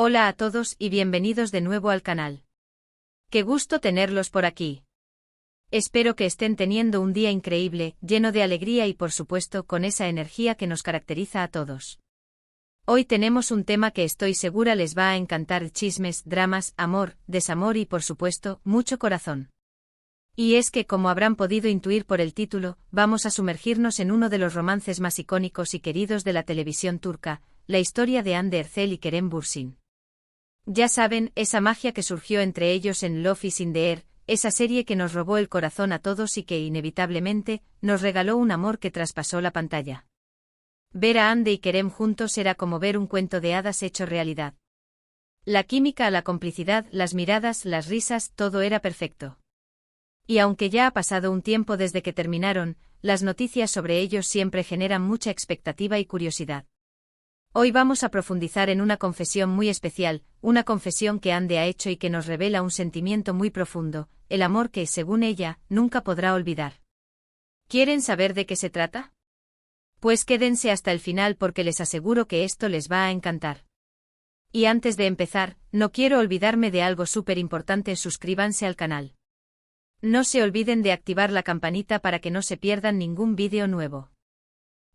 Hola a todos y bienvenidos de nuevo al canal. Qué gusto tenerlos por aquí. Espero que estén teniendo un día increíble, lleno de alegría y por supuesto con esa energía que nos caracteriza a todos. Hoy tenemos un tema que estoy segura les va a encantar: chismes, dramas, amor, desamor y por supuesto, mucho corazón. Y es que, como habrán podido intuir por el título, vamos a sumergirnos en uno de los romances más icónicos y queridos de la televisión turca, la historia de Hande Erçel y Kerem Bürsin. Ya saben, esa magia que surgió entre ellos en Love is in the Air, esa serie que nos robó el corazón a todos y que inevitablemente, nos regaló un amor que traspasó la pantalla. Ver a Hande y Kerem juntos era como ver un cuento de hadas hecho realidad. La química, la complicidad, las miradas, las risas, todo era perfecto. Y aunque ya ha pasado un tiempo desde que terminaron, las noticias sobre ellos siempre generan mucha expectativa y curiosidad. Hoy vamos a profundizar en una confesión muy especial, una confesión que Hande ha hecho y que nos revela un sentimiento muy profundo, el amor que, según ella, nunca podrá olvidar. ¿Quieren saber de qué se trata? Pues quédense hasta el final porque les aseguro que esto les va a encantar. Y antes de empezar, no quiero olvidarme de algo súper importante: suscríbanse al canal. No se olviden de activar la campanita para que no se pierdan ningún vídeo nuevo.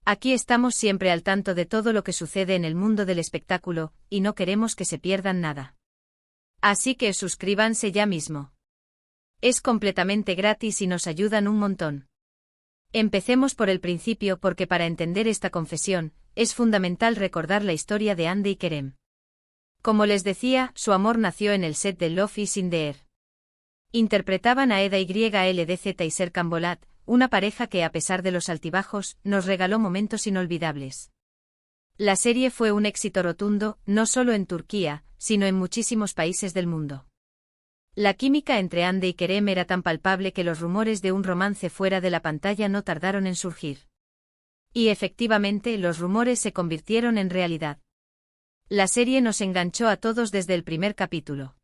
Aquí estamos siempre al tanto de todo lo que sucede en el mundo del espectáculo, y no queremos que se pierdan nada. Así que suscríbanse ya mismo. Es completamente gratis y nos ayudan un montón. Empecemos por el principio porque para entender esta confesión, es fundamental recordar la historia de Hande y Kerem. Como les decía, su amor nació en el set de Love is in the Air. Interpretaban a Eda YLDZ y Serkan Bolat, una pareja que a pesar de los altibajos, nos regaló momentos inolvidables. La serie fue un éxito rotundo, no solo en Turquía, sino en muchísimos países del mundo. La química entre Hande y Kerem era tan palpable que los rumores de un romance fuera de la pantalla no tardaron en surgir. Y efectivamente, los rumores se convirtieron en realidad. La serie nos enganchó a todos desde el primer capítulo.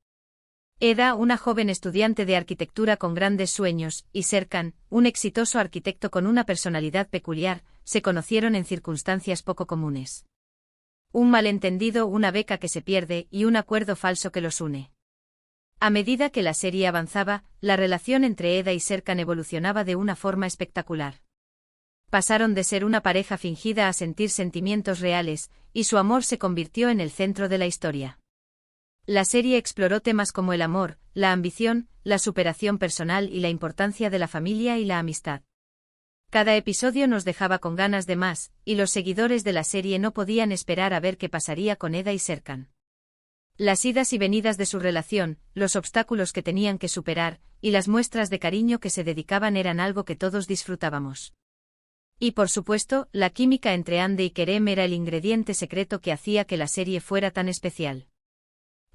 Eda, una joven estudiante de arquitectura con grandes sueños, y Serkan, un exitoso arquitecto con una personalidad peculiar, se conocieron en circunstancias poco comunes. Un malentendido, una beca que se pierde y un acuerdo falso que los une. A medida que la serie avanzaba, la relación entre Eda y Serkan evolucionaba de una forma espectacular. Pasaron de ser una pareja fingida a sentir sentimientos reales, y su amor se convirtió en el centro de la historia. La serie exploró temas como el amor, la ambición, la superación personal y la importancia de la familia y la amistad. Cada episodio nos dejaba con ganas de más, y los seguidores de la serie no podían esperar a ver qué pasaría con Eda y Serkan. Las idas y venidas de su relación, los obstáculos que tenían que superar, y las muestras de cariño que se dedicaban eran algo que todos disfrutábamos. Y por supuesto, la química entre Hande y Kerem era el ingrediente secreto que hacía que la serie fuera tan especial.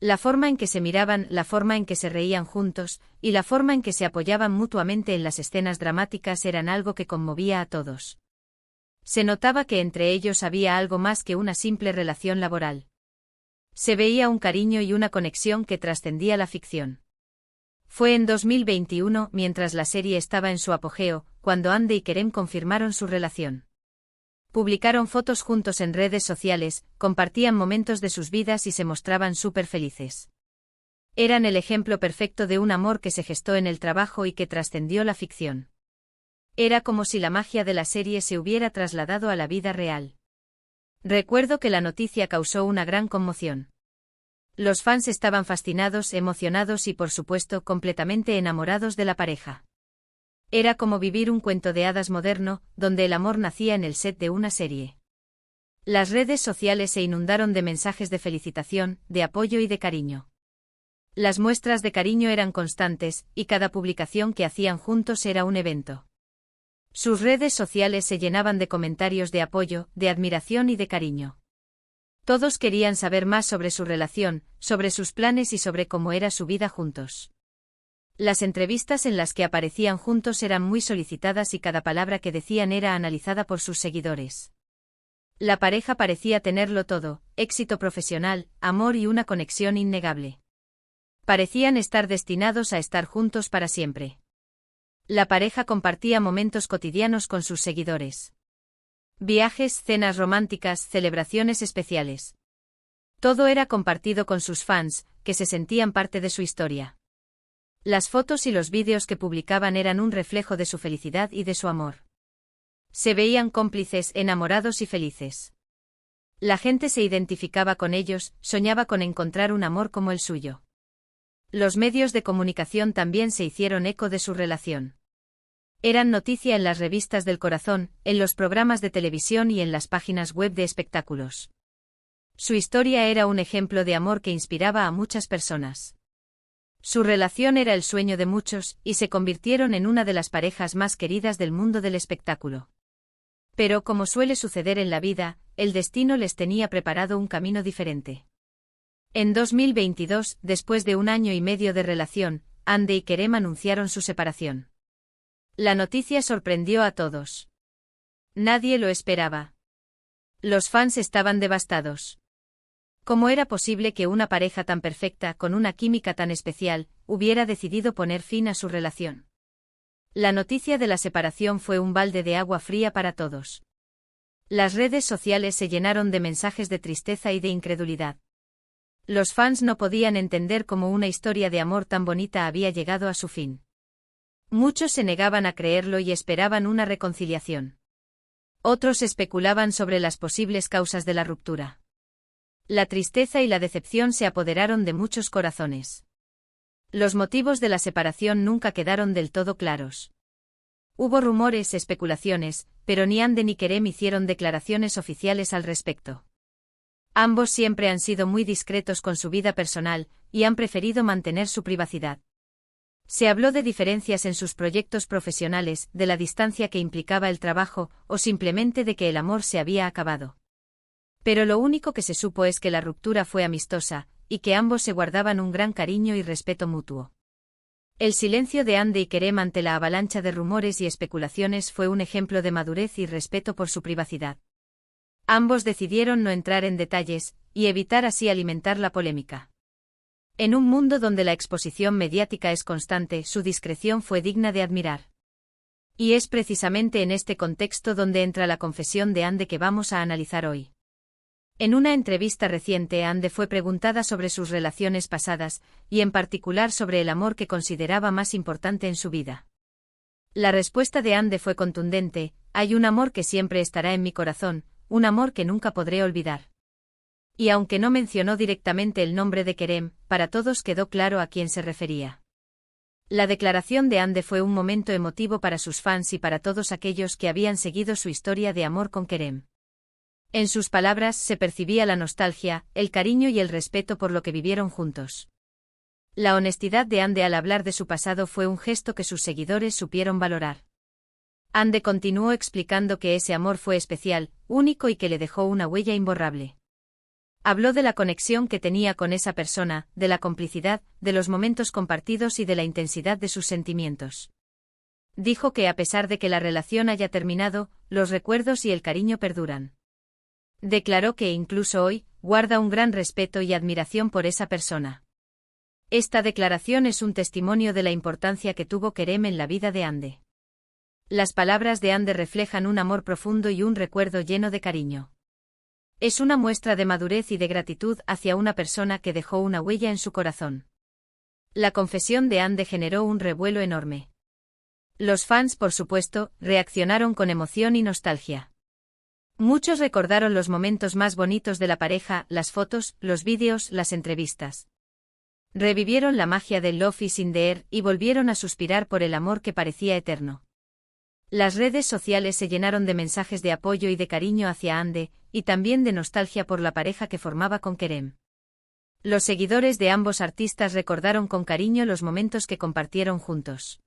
La forma en que se miraban, la forma en que se reían juntos, y la forma en que se apoyaban mutuamente en las escenas dramáticas eran algo que conmovía a todos. Se notaba que entre ellos había algo más que una simple relación laboral. Se veía un cariño y una conexión que trascendía la ficción. Fue en 2021, mientras la serie estaba en su apogeo, cuando Hande y Kerem confirmaron su relación. Publicaron fotos juntos en redes sociales, compartían momentos de sus vidas y se mostraban súper felices. Eran el ejemplo perfecto de un amor que se gestó en el trabajo y que trascendió la ficción. Era como si la magia de la serie se hubiera trasladado a la vida real. Recuerdo que la noticia causó una gran conmoción. Los fans estaban fascinados, emocionados y por supuesto completamente enamorados de la pareja. Era como vivir un cuento de hadas moderno, donde el amor nacía en el set de una serie. Las redes sociales se inundaron de mensajes de felicitación, de apoyo y de cariño. Las muestras de cariño eran constantes, y cada publicación que hacían juntos era un evento. Sus redes sociales se llenaban de comentarios de apoyo, de admiración y de cariño. Todos querían saber más sobre su relación, sobre sus planes y sobre cómo era su vida juntos. Las entrevistas en las que aparecían juntos eran muy solicitadas y cada palabra que decían era analizada por sus seguidores. La pareja parecía tenerlo todo: éxito profesional, amor y una conexión innegable. Parecían estar destinados a estar juntos para siempre. La pareja compartía momentos cotidianos con sus seguidores. Viajes, cenas románticas, celebraciones especiales. Todo era compartido con sus fans, que se sentían parte de su historia. Las fotos y los vídeos que publicaban eran un reflejo de su felicidad y de su amor. Se veían cómplices, enamorados y felices. La gente se identificaba con ellos, soñaba con encontrar un amor como el suyo. Los medios de comunicación también se hicieron eco de su relación. Eran noticia en las revistas del corazón, en los programas de televisión y en las páginas web de espectáculos. Su historia era un ejemplo de amor que inspiraba a muchas personas. Su relación era el sueño de muchos, y se convirtieron en una de las parejas más queridas del mundo del espectáculo. Pero como suele suceder en la vida, el destino les tenía preparado un camino diferente. En 2022, después de 1 año y medio de relación, Hande y Kerem anunciaron su separación. La noticia sorprendió a todos. Nadie lo esperaba. Los fans estaban devastados. ¿Cómo era posible que una pareja tan perfecta, con una química tan especial, hubiera decidido poner fin a su relación? La noticia de la separación fue un balde de agua fría para todos. Las redes sociales se llenaron de mensajes de tristeza y de incredulidad. Los fans no podían entender cómo una historia de amor tan bonita había llegado a su fin. Muchos se negaban a creerlo y esperaban una reconciliación. Otros especulaban sobre las posibles causas de la ruptura. La tristeza y la decepción se apoderaron de muchos corazones. Los motivos de la separación nunca quedaron del todo claros. Hubo rumores, especulaciones, pero ni Hande ni Kerem hicieron declaraciones oficiales al respecto. Ambos siempre han sido muy discretos con su vida personal, y han preferido mantener su privacidad. Se habló de diferencias en sus proyectos profesionales, de la distancia que implicaba el trabajo, o simplemente de que el amor se había acabado. Pero lo único que se supo es que la ruptura fue amistosa, y que ambos se guardaban un gran cariño y respeto mutuo. El silencio de Hande y Kerem ante la avalancha de rumores y especulaciones fue un ejemplo de madurez y respeto por su privacidad. Ambos decidieron no entrar en detalles, y evitar así alimentar la polémica. En un mundo donde la exposición mediática es constante, su discreción fue digna de admirar. Y es precisamente en este contexto donde entra la confesión de Hande que vamos a analizar hoy. En una entrevista reciente, Hande fue preguntada sobre sus relaciones pasadas, y en particular sobre el amor que consideraba más importante en su vida. La respuesta de Hande fue contundente: hay un amor que siempre estará en mi corazón, un amor que nunca podré olvidar. Y aunque no mencionó directamente el nombre de Kerem, para todos quedó claro a quién se refería. La declaración de Hande fue un momento emotivo para sus fans y para todos aquellos que habían seguido su historia de amor con Kerem. En sus palabras se percibía la nostalgia, el cariño y el respeto por lo que vivieron juntos. La honestidad de Hande al hablar de su pasado fue un gesto que sus seguidores supieron valorar. Hande continuó explicando que ese amor fue especial, único y que le dejó una huella imborrable. Habló de la conexión que tenía con esa persona, de la complicidad, de los momentos compartidos y de la intensidad de sus sentimientos. Dijo que a pesar de que la relación haya terminado, los recuerdos y el cariño perduran. Declaró que incluso hoy, guarda un gran respeto y admiración por esa persona. Esta declaración es un testimonio de la importancia que tuvo Kerem en la vida de Hande. Las palabras de Hande reflejan un amor profundo y un recuerdo lleno de cariño. Es una muestra de madurez y de gratitud hacia una persona que dejó una huella en su corazón. La confesión de Hande generó un revuelo enorme. Los fans, por supuesto, reaccionaron con emoción y nostalgia. Muchos recordaron los momentos más bonitos de la pareja, las fotos, los vídeos, las entrevistas. Revivieron la magia del Love is in the air y volvieron a suspirar por el amor que parecía eterno. Las redes sociales se llenaron de mensajes de apoyo y de cariño hacia Hande, y también de nostalgia por la pareja que formaba con Kerem. Los seguidores de ambos artistas recordaron con cariño los momentos que compartieron juntos.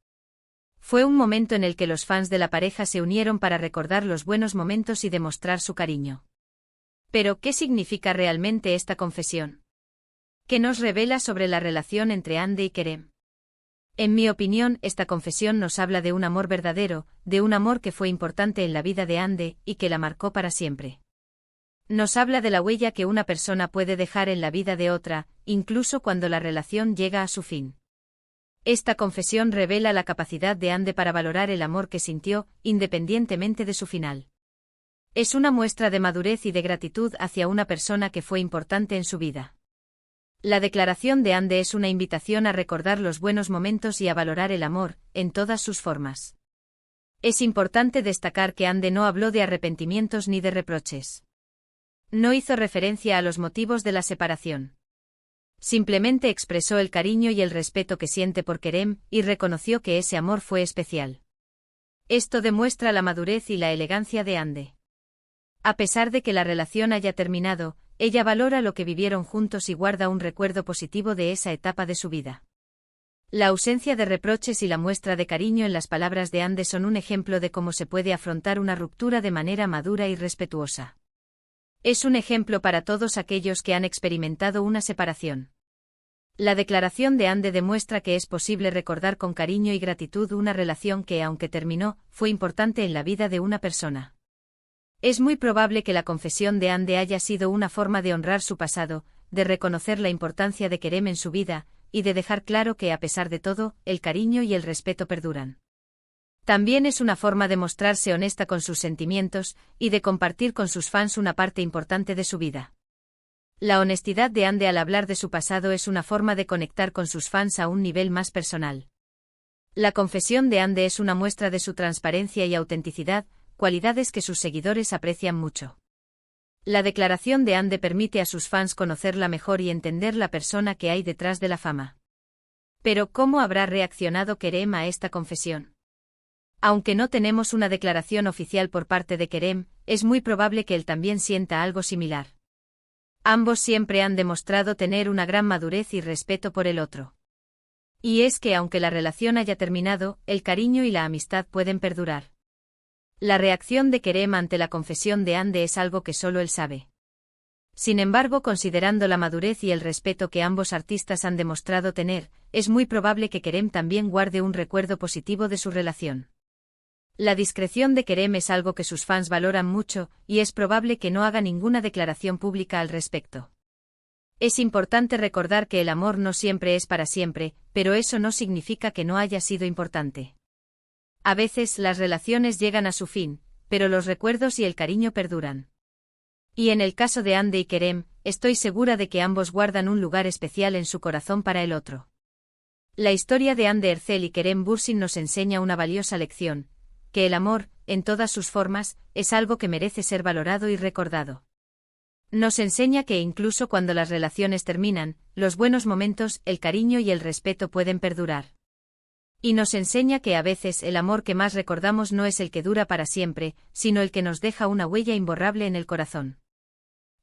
Fue un momento en el que los fans de la pareja se unieron para recordar los buenos momentos y demostrar su cariño. Pero, ¿qué significa realmente esta confesión? ¿Qué nos revela sobre la relación entre Hande y Kerem? En mi opinión, esta confesión nos habla de un amor verdadero, de un amor que fue importante en la vida de Hande y que la marcó para siempre. Nos habla de la huella que una persona puede dejar en la vida de otra, incluso cuando la relación llega a su fin. Esta confesión revela la capacidad de Hande para valorar el amor que sintió, independientemente de su final. Es una muestra de madurez y de gratitud hacia una persona que fue importante en su vida. La declaración de Ande es una invitación a recordar los buenos momentos y a valorar el amor, en todas sus formas. Es importante destacar que Ande no habló de arrepentimientos ni de reproches. No hizo referencia a los motivos de la separación. Simplemente expresó el cariño y el respeto que siente por Kerem, y reconoció que ese amor fue especial. Esto demuestra la madurez y la elegancia de Ande. A pesar de que la relación haya terminado, ella valora lo que vivieron juntos y guarda un recuerdo positivo de esa etapa de su vida. La ausencia de reproches y la muestra de cariño en las palabras de Ande son un ejemplo de cómo se puede afrontar una ruptura de manera madura y respetuosa. Es un ejemplo para todos aquellos que han experimentado una separación. La declaración de Ande demuestra que es posible recordar con cariño y gratitud una relación que, aunque terminó, fue importante en la vida de una persona. Es muy probable que la confesión de Ande haya sido una forma de honrar su pasado, de reconocer la importancia de Kerem en su vida, y de dejar claro que, a pesar de todo, el cariño y el respeto perduran. También es una forma de mostrarse honesta con sus sentimientos, y de compartir con sus fans una parte importante de su vida. La honestidad de Ande al hablar de su pasado es una forma de conectar con sus fans a un nivel más personal. La confesión de Ande es una muestra de su transparencia y autenticidad, cualidades que sus seguidores aprecian mucho. La declaración de Ande permite a sus fans conocerla mejor y entender la persona que hay detrás de la fama. Pero, ¿cómo habrá reaccionado Kerem a esta confesión? Aunque no tenemos una declaración oficial por parte de Kerem, es muy probable que él también sienta algo similar. Ambos siempre han demostrado tener una gran madurez y respeto por el otro. Y es que aunque la relación haya terminado, el cariño y la amistad pueden perdurar. La reacción de Kerem ante la confesión de Ande es algo que solo él sabe. Sin embargo, considerando la madurez y el respeto que ambos artistas han demostrado tener, es muy probable que Kerem también guarde un recuerdo positivo de su relación. La discreción de Kerem es algo que sus fans valoran mucho, y es probable que no haga ninguna declaración pública al respecto. Es importante recordar que el amor no siempre es para siempre, pero eso no significa que no haya sido importante. A veces las relaciones llegan a su fin, pero los recuerdos y el cariño perduran. Y en el caso de Ande y Kerem, estoy segura de que ambos guardan un lugar especial en su corazón para el otro. La historia de Ande Ercel y Kerem Bürsin nos enseña una valiosa lección, que el amor, en todas sus formas, es algo que merece ser valorado y recordado. Nos enseña que incluso cuando las relaciones terminan, los buenos momentos, el cariño y el respeto pueden perdurar. Y nos enseña que a veces el amor que más recordamos no es el que dura para siempre, sino el que nos deja una huella imborrable en el corazón.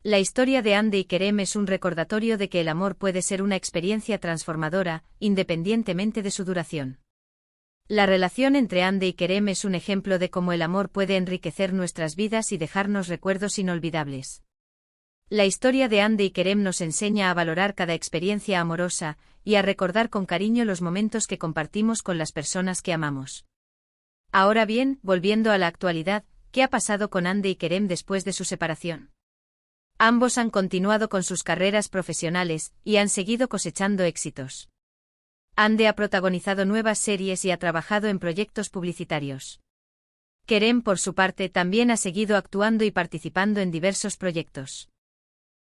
La historia de Ande y Kerem es un recordatorio de que el amor puede ser una experiencia transformadora, independientemente de su duración. La relación entre Ande y Kerem es un ejemplo de cómo el amor puede enriquecer nuestras vidas y dejarnos recuerdos inolvidables. La historia de Ande y Kerem nos enseña a valorar cada experiencia amorosa, y a recordar con cariño los momentos que compartimos con las personas que amamos. Ahora bien, volviendo a la actualidad, ¿qué ha pasado con Ande y Kerem después de su separación? Ambos han continuado con sus carreras profesionales, y han seguido cosechando éxitos. Ande ha protagonizado nuevas series y ha trabajado en proyectos publicitarios. Kerem, por su parte, también ha seguido actuando y participando en diversos proyectos.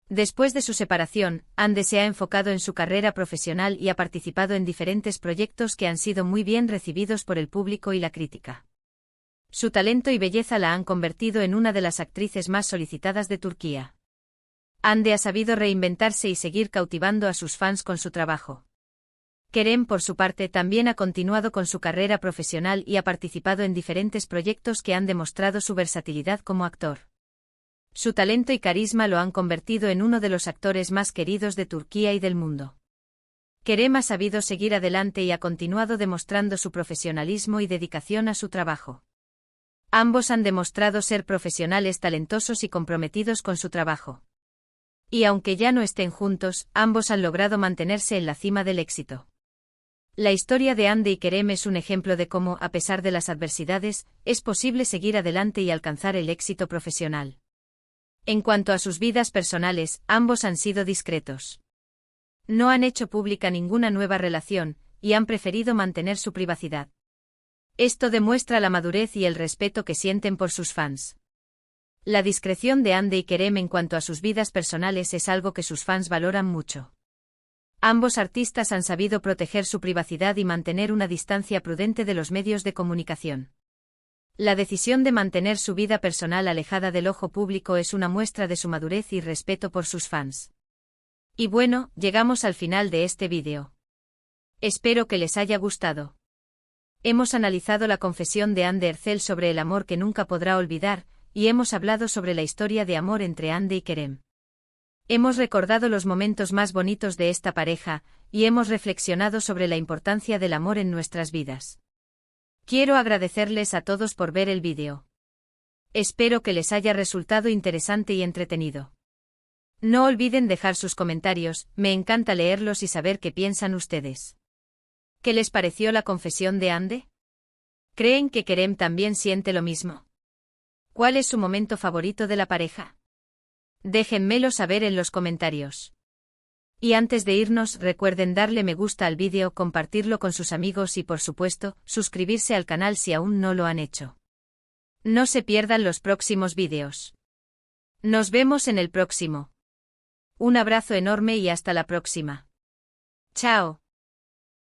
Después de su separación, Ande se ha enfocado en su carrera profesional y ha participado en diferentes proyectos que han sido muy bien recibidos por el público y la crítica. Su talento y belleza la han convertido en una de las actrices más solicitadas de Turquía. Ande ha sabido reinventarse y seguir cautivando a sus fans con su trabajo. Kerem, por su parte, también ha continuado con su carrera profesional y ha participado en diferentes proyectos que han demostrado su versatilidad como actor. Su talento y carisma lo han convertido en uno de los actores más queridos de Turquía y del mundo. Kerem ha sabido seguir adelante y ha continuado demostrando su profesionalismo y dedicación a su trabajo. Ambos han demostrado ser profesionales talentosos y comprometidos con su trabajo. Y aunque ya no estén juntos, ambos han logrado mantenerse en la cima del éxito. La historia de Ande y Kerem es un ejemplo de cómo, a pesar de las adversidades, es posible seguir adelante y alcanzar el éxito profesional. En cuanto a sus vidas personales, ambos han sido discretos. No han hecho pública ninguna nueva relación, y han preferido mantener su privacidad. Esto demuestra la madurez y el respeto que sienten por sus fans. La discreción de Hande y Kerem en cuanto a sus vidas personales es algo que sus fans valoran mucho. Ambos artistas han sabido proteger su privacidad y mantener una distancia prudente de los medios de comunicación. La decisión de mantener su vida personal alejada del ojo público es una muestra de su madurez y respeto por sus fans. Y bueno, llegamos al final de este vídeo. Espero que les haya gustado. Hemos analizado la confesión de Hande Erçel sobre el amor que nunca podrá olvidar, y hemos hablado sobre la historia de amor entre Hande y Kerem. Hemos recordado los momentos más bonitos de esta pareja, y hemos reflexionado sobre la importancia del amor en nuestras vidas. Quiero agradecerles a todos por ver el vídeo. Espero que les haya resultado interesante y entretenido. No olviden dejar sus comentarios, me encanta leerlos y saber qué piensan ustedes. ¿Qué les pareció la confesión de Hande? ¿Creen que Kerem también siente lo mismo? ¿Cuál es su momento favorito de la pareja? Déjenmelo saber en los comentarios. Y antes de irnos, recuerden darle me gusta al vídeo, compartirlo con sus amigos y por supuesto, suscribirse al canal si aún no lo han hecho. No se pierdan los próximos vídeos. Nos vemos en el próximo. Un abrazo enorme y hasta la próxima. Chao.